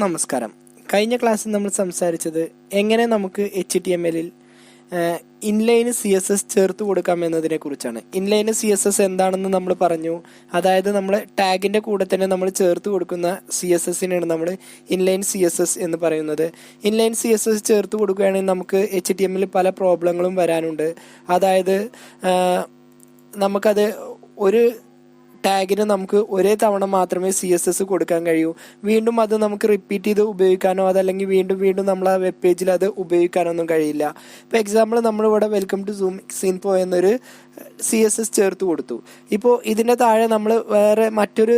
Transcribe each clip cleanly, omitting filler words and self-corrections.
നമസ്കാരം. കഴിഞ്ഞ ക്ലാസ്സിൽ നമ്മൾ സംസാരിച്ചത് എങ്ങനെ നമുക്ക് HTML-ൽ ഇൻലൈൻ CSS ചേർത്ത് കൊടുക്കാം എന്നതിനെ കുറിച്ചാണ്. ഇൻലൈൻ CSS എന്താണെന്ന് നമ്മൾ പറഞ്ഞു. അതായത് നമ്മൾ ടാഗിന്റെ കൂടെ തന്നെ നമ്മൾ ചേർത്ത് കൊടുക്കുന്ന CSS-നെയാണ് നമ്മൾ ഇൻലൈൻ CSS എന്ന് പറയുന്നത്. ഇൻലൈൻ CSS ചേർത്ത് കൊടുക്കുകയാണെങ്കിൽ നമുക്ക് HTML-ൽ പല പ്രോബ്ലങ്ങളും വരാനുണ്ട്. അതായത് നമുക്കത് ഒരു ടാഗിന് നമുക്ക് ഒരേ തവണ മാത്രമേ CSS കൊടുക്കാൻ കഴിയൂ. വീണ്ടും അത് നമുക്ക് റിപ്പീറ്റ് ചെയ്ത് ഉപയോഗിക്കാനോ അതല്ലെങ്കിൽ വീണ്ടും നമ്മൾ ആ വെബ് പേജിൽ അത് ഉപയോഗിക്കാനൊന്നും കഴിയില്ല. ഇപ്പോൾ എക്സാമ്പിൾ നമ്മളിവിടെ വെൽക്കം ടു സൂം ഇൻഫോ എന്നൊരു CSS ചേർത്ത് കൊടുത്തു. ഇപ്പോൾ ഇതിൻ്റെ താഴെ നമ്മൾ വേറെ മറ്റൊരു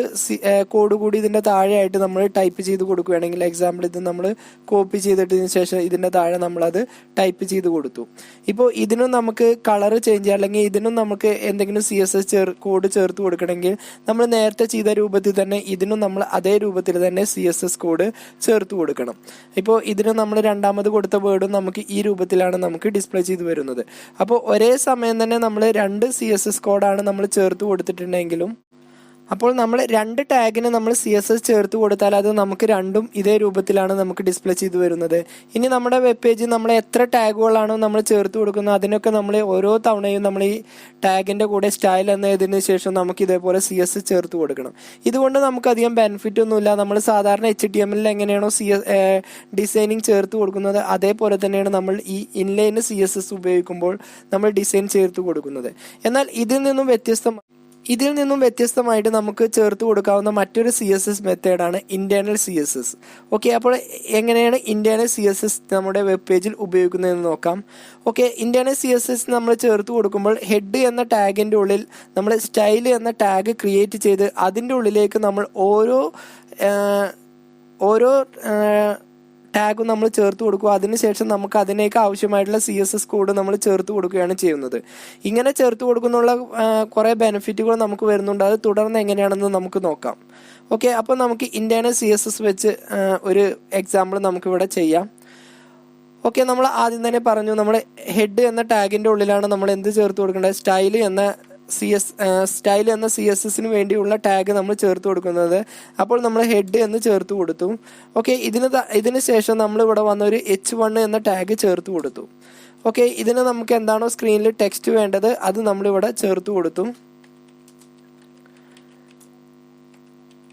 കോഡ് കൂടി ഇതിൻ്റെ താഴെയായിട്ട് നമ്മൾ ടൈപ്പ് ചെയ്ത് കൊടുക്കുകയാണെങ്കിൽ, എക്സാമ്പിൾ ഇത് നമ്മൾ കോപ്പി ചെയ്തിട്ടതിന് ശേഷം ഇതിൻ്റെ താഴെ നമ്മളത് ടൈപ്പ് ചെയ്ത് കൊടുത്തു. ഇപ്പോൾ ഇതിനും നമുക്ക് കളർ ചേഞ്ച് ചെയ്യാം, അല്ലെങ്കിൽ ഇതിനും നമുക്ക് എന്തെങ്കിലും CSS കോഡ് ചേർത്ത് കൊടുക്കണമെങ്കിൽ നമ്മൾ നേരത്തെ ചെയ്ത രൂപത്തിൽ തന്നെ ഇതിനും നമ്മൾ അതേ രൂപത്തിൽ തന്നെ CSS കോഡ് ചേർത്ത് കൊടുക്കണം. ഇപ്പോൾ ഇതിന് നമ്മൾ രണ്ടാമത് കൊടുത്ത വേർഡും നമുക്ക് ഈ രൂപത്തിലാണ് നമുക്ക് ഡിസ്പ്ലേ ചെയ്ത് വരുന്നത്. അപ്പോൾ ഒരേ സമയം തന്നെ നമ്മൾ രണ്ട് CSS കോഡാണ് നമ്മൾ ചേർത്ത് കൊടുത്തിട്ടുണ്ടെങ്കിലും, അപ്പോൾ നമ്മൾ രണ്ട് ടാഗിന് നമ്മൾ CSS ചേർത്ത് കൊടുത്താൽ അത് നമുക്ക് രണ്ടും ഇതേ രൂപത്തിലാണ് നമുക്ക് ഡിസ്പ്ലേ ചെയ്ത് വരുന്നത്. ഇനി നമ്മുടെ വെബ് പേജിൽ നമ്മൾ എത്ര ടാഗുകളാണോ നമ്മൾ ചേർത്ത് കൊടുക്കുന്നത് അതിനൊക്കെ നമ്മൾ ഓരോ തവണയും നമ്മൾ ഈ ടാഗിന്റെ കൂടെ സ്റ്റൈൽ എന്നതിന് ശേഷം നമുക്ക് ഇതേപോലെ CSS ചേർത്ത് കൊടുക്കണം. ഇതുകൊണ്ട് നമുക്ക് അധികം ബെനിഫിറ്റ് ഒന്നുമില്ല. നമ്മൾ സാധാരണ HTML-ൽ എങ്ങനെയാണോ ഡിസൈനിങ് ചേർത്ത് കൊടുക്കുന്നത് അതേപോലെ തന്നെയാണ് നമ്മൾ ഈ ഇൻലൈൻ CSS ഉപയോഗിക്കുമ്പോൾ നമ്മൾ ഡിസൈൻ ചേർത്ത് കൊടുക്കുന്നത്. എന്നാൽ ഇതിൽ നിന്നും വ്യത്യസ്തമായിട്ട് നമുക്ക് ചേർത്ത് കൊടുക്കാവുന്ന മറ്റൊരു CSS മെത്തേഡാണ് ഇന്റേണൽ CSS. ഓക്കെ, അപ്പോൾ എങ്ങനെയാണ് ഇന്റേണൽ CSS നമ്മുടെ വെബ് പേജിൽ ഉപയോഗിക്കുന്നതെന്ന് നോക്കാം. ഓക്കെ, ഇന്റേണൽ CSS നമ്മൾ ചേർത്ത് കൊടുക്കുമ്പോൾ ഹെഡ് എന്ന ടാഗിൻ്റെ ഉള്ളിൽ നമ്മൾ സ്റ്റൈൽ എന്ന ടാഗ് ക്രിയേറ്റ് ചെയ്ത് അതിൻ്റെ ഉള്ളിലേക്ക് നമ്മൾ ഓരോ ടാഗും നമ്മൾ ചേർത്ത് കൊടുക്കുക. അതിനുശേഷം നമുക്ക് അതിനേക്ക് ആവശ്യമായിട്ടുള്ള CSS കോഡ് നമ്മൾ ചേർത്ത് കൊടുക്കുകയാണ് ചെയ്യുന്നത്. ഇങ്ങനെ ചേർത്ത് കൊടുക്കുന്നുള്ള കുറേ ബെനിഫിറ്റുകൾ നമുക്ക് വരുന്നുണ്ട്. അത് തുടർന്ന് എങ്ങനെയാണെന്ന് നമുക്ക് നോക്കാം. ഓക്കെ, അപ്പോൾ നമുക്ക് ഇന്റേണൽ CSS വെച്ച് ഒരു എക്സാമ്പിൾ നമുക്കിവിടെ ചെയ്യാം. ഓക്കെ, നമ്മൾ ആദ്യം തന്നെ പറഞ്ഞു നമ്മൾ ഹെഡ് എന്ന ടാഗിൻ്റെ ഉള്ളിലാണ് നമ്മൾ എന്ത് ചേർത്ത് കൊടുക്കേണ്ടത്, സ്റ്റൈൽ എന്ന CSS-ന് വേണ്ടിയുള്ള ടാഗ് നമ്മൾ ചേർത്ത് കൊടുക്കുന്നത്. അപ്പോൾ നമ്മൾ ഹെഡ് എന്ന് ചേർത്ത് കൊടുത്തു. ഓക്കെ, ഇതിന് ശേഷം നമ്മൾ ഇവിടെ വന്ന ഒരു H1 എന്ന ടാഗ് ചേർത്ത് കൊടുത്തു. ഓക്കെ, ഇതിന് നമുക്ക് എന്താണോ സ്ക്രീനിൽ ടെക്സ്റ്റ് വേണ്ടത് അത് നമ്മളിവിടെ ചേർത്ത് കൊടുത്തു.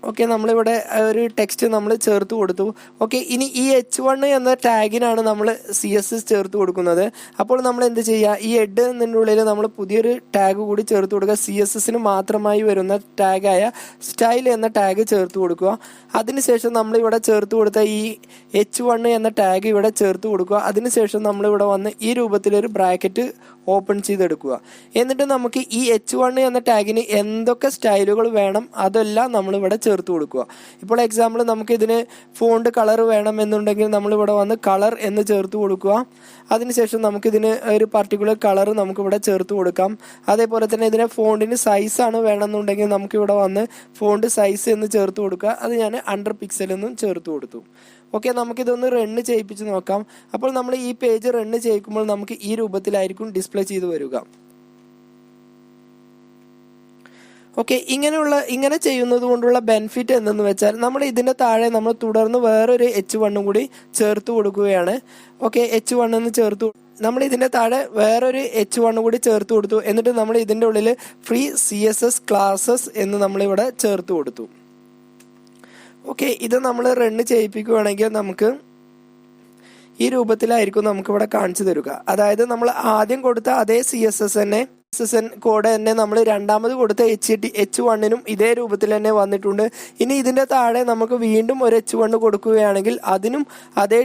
ഓക്കെ, നമ്മളിവിടെ ഒരു ടെക്സ്റ്റ് നമ്മൾ ചേർത്ത് കൊടുത്തു. ഓക്കെ, ഇനി ഈ H1 എന്ന ടാഗിനാണ് നമ്മൾ CSS ചേർത്ത് കൊടുക്കുന്നത്. അപ്പോൾ നമ്മൾ എന്ത് ചെയ്യുക, ഈ ഹെഡ് എന്നതിൻ്റെ ഉള്ളിൽ നമ്മൾ പുതിയൊരു ടാഗ് കൂടി ചേർത്ത് കൊടുക്കുക. CSS-ന് മാത്രമായി വരുന്ന ടാഗായ സ്റ്റൈൽ എന്ന ടാഗ് ചേർത്ത് കൊടുക്കുക. അതിനുശേഷം നമ്മളിവിടെ ചേർത്ത് കൊടുത്ത ഈ H1 എന്ന ടാഗ് ഇവിടെ ചേർത്ത് കൊടുക്കുക. അതിനുശേഷം നമ്മളിവിടെ വന്ന് ഈ രൂപത്തിലൊരു ബ്രാക്കറ്റ് ഓപ്പൺ ചെയ്തെടുക്കുക. എന്നിട്ട് നമുക്ക് ഈ H1 എന്ന ടാഗിന് എന്തൊക്കെ സ്റ്റൈലുകൾ വേണം അതെല്ലാം നമ്മളിവിടെ ചേർത്ത് കൊടുക്കുക. ഇപ്പോൾ എക്സാമ്പിൾ നമുക്ക് ഇതിന് ഫോണ്ട് കളർ വേണം എന്നുണ്ടെങ്കിൽ നമ്മളിവിടെ വന്ന് കളർ എന്ന് ചേർത്ത് കൊടുക്കുക. അതിനുശേഷം നമുക്കിതിന് ഒരു പർട്ടിക്കുലർ കളർ നമുക്കിവിടെ ചേർത്ത് കൊടുക്കാം. അതേപോലെ തന്നെ ഇതിനെ ഫോണ്ടിന് സൈസാണ് വേണമെന്നുണ്ടെങ്കിൽ നമുക്കിവിടെ വന്ന് ഫോണ്ട് സൈസ് എന്ന് ചേർത്ത് കൊടുക്കുക. അത് ഞാൻ 100 പിക്സൽ എന്നും ചേർത്ത് കൊടുത്തു. ഓക്കെ, നമുക്കിതൊന്ന് റണ്ണ് ചെയ്യിപ്പിച്ച് നോക്കാം. അപ്പോൾ നമ്മൾ ഈ പേജ് റണ്ണ് ചെയ്യിക്കുമ്പോൾ നമുക്ക് ഈ രൂപത്തിലായിരിക്കും ഡിസ്പ്ലേ ചെയ്ത് വരിക. ഓക്കെ, ഇങ്ങനെ ചെയ്യുന്നത് കൊണ്ടുള്ള ബെനിഫിറ്റ് എന്തെന്ന് വെച്ചാൽ നമ്മൾ ഇതിൻ്റെ താഴെ നമ്മൾ തുടർന്ന് വേറൊരു H1 കൂടി ചേർത്ത് കൊടുക്കുകയാണ്. ഓക്കെ, H1 എന്ന് ചേർത്തു. നമ്മൾ ഇതിൻ്റെ താഴെ വേറൊരു H1 കൂടി ചേർത്ത് കൊടുത്തു. എന്നിട്ട് നമ്മൾ ഇതിൻ്റെ ഉള്ളിൽ ഫ്രീ CSS ക്ലാസസ് എന്ന് നമ്മളിവിടെ ചേർത്ത് കൊടുത്തു. ഓക്കെ, ഇത് നമ്മൾ റണ്ണ് ചെയ്യിപ്പിക്കുകയാണെങ്കിൽ നമുക്ക് ഈ രൂപത്തിലായിരിക്കും നമുക്കിവിടെ കാണിച്ചു തരിക. അതായത് നമ്മൾ ആദ്യം കൊടുത്ത അതേ CSS കോഡ് തന്നെ നമ്മൾ രണ്ടാമത് കൊടുത്ത H1-നും ഇതേ രൂപത്തിൽ തന്നെ വന്നിട്ടുണ്ട്. ഇനി ഇതിൻ്റെ താഴെ നമുക്ക് വീണ്ടും ഒരു H1 കൊടുക്കുകയാണെങ്കിൽ അതിനും അതേ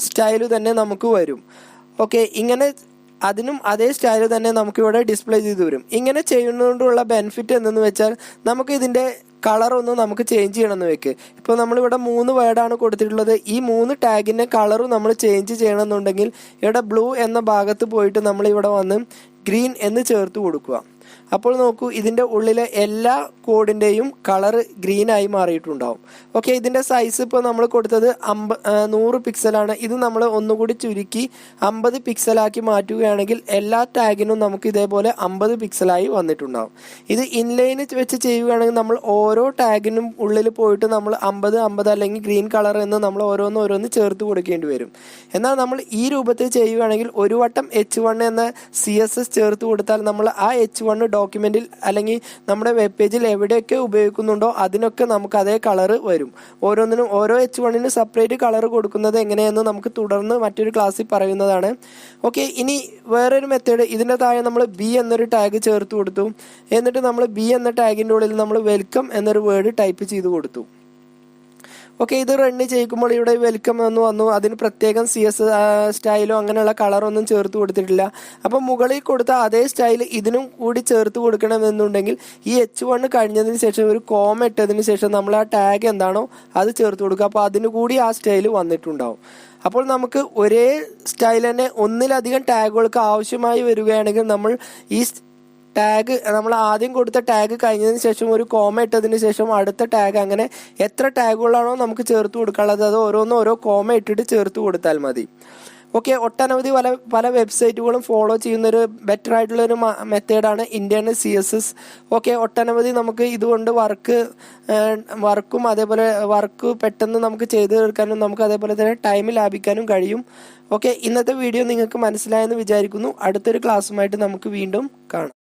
സ്റ്റൈല് തന്നെ നമുക്ക് വരും. ഓക്കെ, അതിനും അതേ സ്റ്റൈല് തന്നെ നമുക്കിവിടെ ഡിസ്പ്ലേ ചെയ്ത് വരും. ഇങ്ങനെ ചെയ്യുന്നതുകൊണ്ടുള്ള ബെനിഫിറ്റ് എന്തെന്ന് വെച്ചാൽ നമുക്ക് ഇതിൻ്റെ കളറൊന്നും നമുക്ക് ചേഞ്ച് ചെയ്യണമെന്ന് വെക്ക്. ഇപ്പോൾ നമ്മളിവിടെ 3 വേർഡാണ് കൊടുത്തിട്ടുള്ളത്. ഈ 3 ടാഗിൻ്റെ കളറും നമ്മൾ ചേഞ്ച് ചെയ്യണമെന്നുണ്ടെങ്കിൽ ഇവിടെ ബ്ലൂ എന്ന ഭാഗത്ത് പോയിട്ട് നമ്മളിവിടെ വന്ന് ഗ്രീൻ എന്ന് ചേർത്ത് കൊടുക്കുക. അപ്പോൾ നോക്കൂ, ഇതിൻ്റെ ഉള്ളിലെ എല്ലാ കോഡിൻ്റെയും കളർ ഗ്രീനായി മാറിയിട്ടുണ്ടാവും. ഓക്കെ, ഇതിൻ്റെ സൈസ് ഇപ്പോൾ നമ്മൾ കൊടുത്തത് 100 പിക്സലാണ്. ഇത് നമ്മൾ ഒന്നുകൂടി ചുരുക്കി 50 പിക്സലാക്കി മാറ്റുകയാണെങ്കിൽ എല്ലാ ടാഗിനും നമുക്ക് ഇതേപോലെ 50 പിക്സലായി വന്നിട്ടുണ്ടാവും. ഇത് ഇൻലൈന് വെച്ച് ചെയ്യുകയാണെങ്കിൽ നമ്മൾ ഓരോ ടാഗിനും ഉള്ളിൽ പോയിട്ട് നമ്മൾ 50 അല്ലെങ്കിൽ ഗ്രീൻ കളർ എന്ന് നമ്മൾ ഓരോന്ന് ചേർത്ത് കൊടുക്കേണ്ടി വരും. എന്നാൽ നമ്മൾ ഈ രൂപത്തിൽ ചെയ്യുകയാണെങ്കിൽ ഒരു വട്ടം H1 എന്ന CSS ചേർത്ത് കൊടുത്താൽ നമ്മൾ ആ H1 ഡോക്യുമെന്റിൽ അല്ലെങ്കിൽ നമ്മുടെ വെബ് പേജിൽ എവിടെയൊക്കെ ഉപയോഗിക്കുന്നുണ്ടോ അതിനൊക്കെ നമുക്ക് അതേ കളർ വരും. ഓരോന്നിനും ഓരോ H1 സെപ്പറേറ്റ് കളർ കൊടുക്കുന്നത് എങ്ങനെയെന്ന് നമുക്ക് തുടർന്ന് മറ്റൊരു ക്ലാസ്സിൽ പറയുന്നതാണ്. ഓക്കെ, ഇനി വേറൊരു മെത്തേഡ്, ഇതിൻ്റെ താഴെ നമ്മൾ B എന്നൊരു ടാഗ് ചേർത്ത് കൊടുത്തു. എന്നിട്ട് നമ്മൾ B എന്ന ടാഗിൻ്റെ ഉള്ളിൽ നമ്മൾ വെൽക്കം എന്നൊരു വേർഡ് ടൈപ്പ് ചെയ്ത് കൊടുത്തു. ഓക്കെ, ഇത് റണ്ണ് ചെയ്യിക്കുമ്പോൾ ഇവിടെ വെൽക്കം എന്ന് വന്നു. അതിന് പ്രത്യേകം CS സ്റ്റൈലോ അങ്ങനെയുള്ള കളറൊന്നും ചേർത്ത് കൊടുത്തിട്ടില്ല. അപ്പം മുകളിൽ കൊടുത്ത അതേ സ്റ്റൈൽ ഇതിനും കൂടി ചേർത്ത് കൊടുക്കണമെന്നുണ്ടെങ്കിൽ ഈ H1 കഴിഞ്ഞതിന് ശേഷം ഒരു കോമ ഇട്ടതിന് ശേഷം നമ്മൾ ആ ടാഗ് എന്താണോ അത് ചേർത്ത് കൊടുക്കുക. അപ്പോൾ അതിന് കൂടി ആ സ്റ്റൈൽ വന്നിട്ടുണ്ടാവും. അപ്പോൾ നമുക്ക് ഒരേ സ്റ്റൈൽ തന്നെ ഒന്നിലധികം ടാഗുകൾക്ക് ആവശ്യമായി വരികയാണെങ്കിൽ നമ്മൾ ഈ ടാഗ് നമ്മൾ ആദ്യം കൊടുത്ത ടാഗ് കഴിഞ്ഞതിന് ശേഷം ഒരു കോമ ഇട്ടതിന് ശേഷം അടുത്ത ടാഗ്, അങ്ങനെ എത്ര ടാഗുകളാണോ നമുക്ക് ചേർത്ത് കൊടുക്കാനുള്ളത് അത് ഓരോ കോമ ഇട്ടിട്ട് ചേർത്ത് കൊടുത്താൽ മതി. ഓക്കെ, ഒട്ടനവധി പല വെബ്സൈറ്റുകളും ഫോളോ ചെയ്യുന്നൊരു ബെറ്റർ ആയിട്ടുള്ളൊരു മെത്തേഡാണ് ഇന്റേണൽ CSS. ഓക്കെ, ഒട്ടനവധി നമുക്ക് ഇതുകൊണ്ട് വർക്കും അതേപോലെ വർക്ക് പെട്ടെന്ന് നമുക്ക് ചെയ്തു തീർക്കാനും നമുക്ക് അതേപോലെ തന്നെ ടൈം ലാഭിക്കാനും കഴിയും. ഓക്കെ, ഇന്നത്തെ വീഡിയോ നിങ്ങൾക്ക് മനസ്സിലായെന്ന് വിചാരിക്കുന്നു. അടുത്തൊരു ക്ലാസ്സുമായിട്ട് നമുക്ക് വീണ്ടും കാണാം.